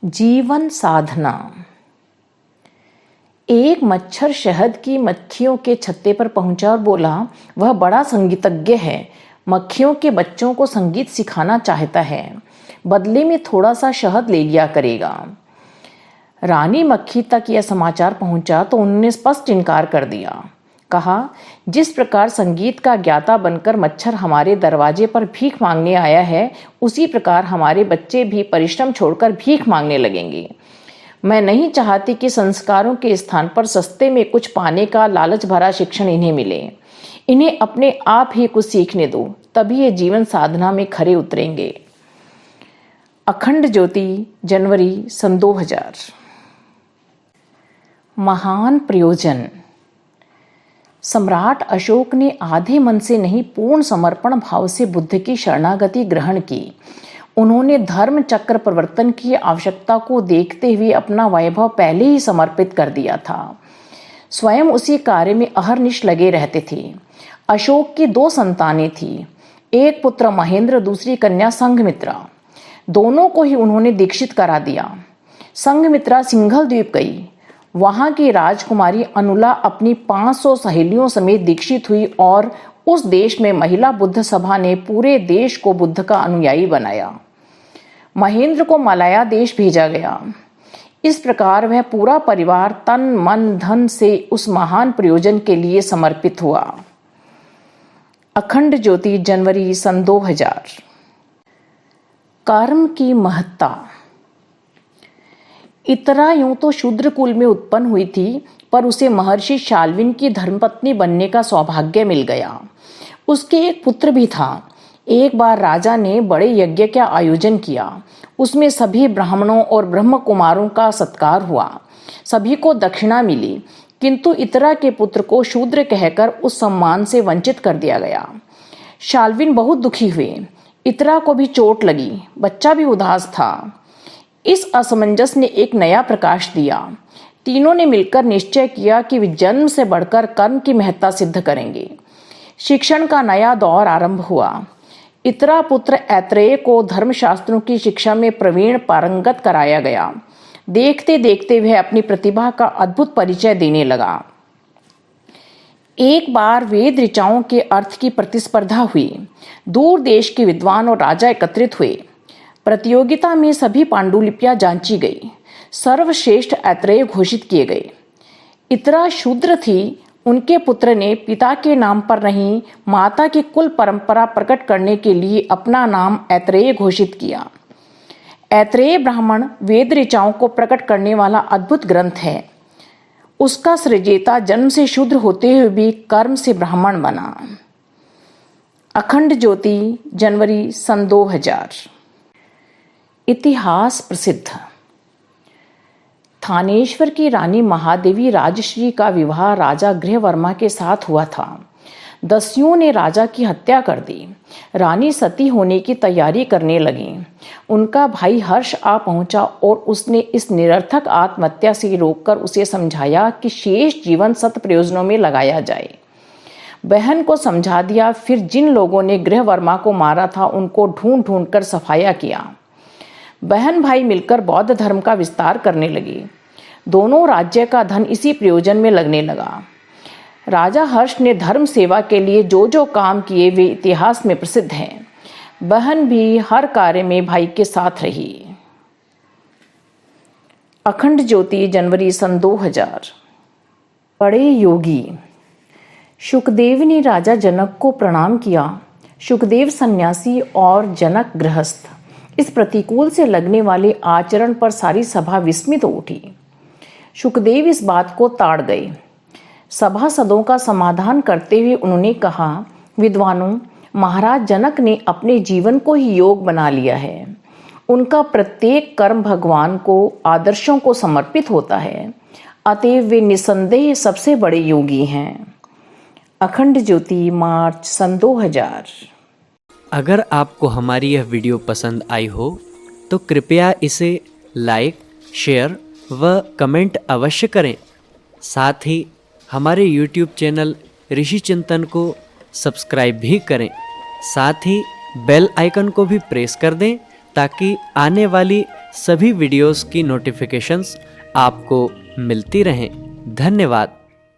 जीवन साधना। एक मच्छर शहद की मक्खियों के छत्ते पर पहुंचा और बोला, वह बड़ा संगीतज्ञ है, मक्खियों के बच्चों को संगीत सिखाना चाहता है, बदले में थोड़ा सा शहद ले लिया करेगा। रानी मक्खी तक यह समाचार पहुंचा तो उन्होंने स्पष्ट इनकार कर दिया। कहा, जिस प्रकार संगीत का ज्ञाता बनकर मच्छर हमारे दरवाजे पर भीख मांगने आया है, उसी प्रकार हमारे बच्चे भी परिश्रम छोड़कर भीख मांगने लगेंगे। मैं नहीं चाहती कि संस्कारों के स्थान पर सस्ते में कुछ पाने का लालच भरा शिक्षण इन्हें मिले। इन्हें अपने आप ही कुछ सीखने दो, तभी ये जीवन साधना में खरे उतरेंगे। अखंड ज्योति, जनवरी सन 2000। महान प्रयोजन। सम्राट अशोक ने आधे मन से नहीं, पूर्ण समर्पण भाव से बुद्ध की शरणागति ग्रहण की। उन्होंने धर्म चक्र परिवर्तन की आवश्यकता को देखते हुए अपना वैभव पहले ही समर्पित कर दिया था। स्वयं उसी कार्य में अहर्निश लगे रहते थे। अशोक की 2 संतानें थी, एक पुत्र महेंद्र, दूसरी कन्या संघमित्रा। दोनों को ही उन्होंने दीक्षित करा दिया। संघमित्रा सिंघल द्वीप गई। वहां की राजकुमारी अनुला अपनी 500 सहेलियों समेत दीक्षित हुई और उस देश में महिला बुद्ध सभा ने पूरे देश को बुद्ध का अनुयायी बनाया। महेंद्र को मलाया देश भेजा गया। इस प्रकार वह पूरा परिवार तन मन धन से उस महान प्रयोजन के लिए समर्पित हुआ। अखंड ज्योति, जनवरी सन 2000। कर्म की महत्ता। इतरा यूं तो शूद्र कुल में उत्पन्न हुई थी, पर उसे महर्षि शाल्विन की धर्मपत्नी बनने का सौभाग्य मिल गया। उसके एक पुत्र भी था। एक बार राजा ने बड़े यज्ञ का आयोजन किया। उसमें सभी ब्राह्मणों और ब्रह्म कुमारों का सत्कार हुआ। सभी को दक्षिणा मिली, किंतु इतरा के पुत्र को शूद्र कहकर उस सम्मान से वंचित कर दिया गया। शाल्विन बहुत दुखी हुए। इतरा को भी चोट लगी। बच्चा भी उदास था। इस असमंजस ने एक नया प्रकाश दिया। तीनों ने मिलकर निश्चय किया कि वे जन्म से बढ़कर कर्म की महत्ता सिद्ध करेंगे। शिक्षण का नया दौर आरंभ हुआ। इतरा पुत्र ऐत्रेय को धर्मशास्त्रों की शिक्षा में प्रवीण पारंगत कराया गया। देखते देखते वह अपनी प्रतिभा का अद्भुत परिचय देने लगा। एक बार वेद ऋचाओं के अर्थ की प्रतिस्पर्धा हुई। दूर देश के विद्वान और राजा एकत्रित हुए। प्रतियोगिता में सभी पांडुलिपियां जांची गई। सर्वश्रेष्ठ ऐत्रेय घोषित किए गए। इतरा शूद्र थी। उनके पुत्र ने पिता के नाम पर नहीं, माता की कुल परंपरा प्रकट करने के लिए अपना नाम ऐत्रेय घोषित किया। ऐत्रेय ब्राह्मण वेद ऋचाओं को प्रकट करने वाला अद्भुत ग्रंथ है। उसका सृजेता जन्म से शूद्र होते हुए भी कर्म से ब्राह्मण बना। अखंड ज्योति, जनवरी सन 2000। इतिहास प्रसिद्ध। थानेश्वर की रानी महादेवी राजश्री का विवाह राजा गृहवर्मा के साथ हुआ था। दस्युओं ने राजा की हत्या कर दी। रानी सती होने की तैयारी करने लगी। उनका भाई हर्ष आ पहुंचा और उसने इस निरर्थक आत्महत्या से रोककर उसे समझाया कि शेष जीवन सत प्रयोजनों में लगाया जाए। बहन को समझा दिया। फिर जिन लोगों ने गृहवर्मा को मारा था उनको ढूंढ ढूंढ कर सफाया किया। बहन भाई मिलकर बौद्ध धर्म का विस्तार करने लगे। दोनों राज्य का धन इसी प्रयोजन में लगने लगा। राजा हर्ष ने धर्म सेवा के लिए जो जो काम किए वे इतिहास में प्रसिद्ध हैं। बहन भी हर कार्य में भाई के साथ रही। अखंड ज्योति, जनवरी सन 2000। बड़े योगी। शुकदेव ने राजा जनक को प्रणाम किया। शुकदेव सन्यासी और जनक गृहस्थ। इस प्रतिकूल से लगने वाले आचरण पर सारी सभा विस्मित हो उठी। शुकदेव इस बात को ताड़ गए। सभासदों का समाधान करते हुए उन्होंने कहा, विद्वानों, महाराज जनक ने अपने जीवन को ही योग बना लिया है। उनका प्रत्येक कर्म भगवान को, आदर्शों को समर्पित होता है। अतएव वे निसंदेह सबसे बड़े योगी हैं। अखंड ज्योति, मार्च सन 2000। अगर आपको हमारी यह वीडियो पसंद आई हो तो कृपया इसे लाइक, शेयर व कमेंट अवश्य करें। साथ ही हमारे YouTube चैनल ऋषि चिंतन को सब्सक्राइब भी करें। साथ ही बेल आइकन को भी प्रेस कर दें ताकि आने वाली सभी वीडियोस की नोटिफिकेशंस आपको मिलती रहें। धन्यवाद।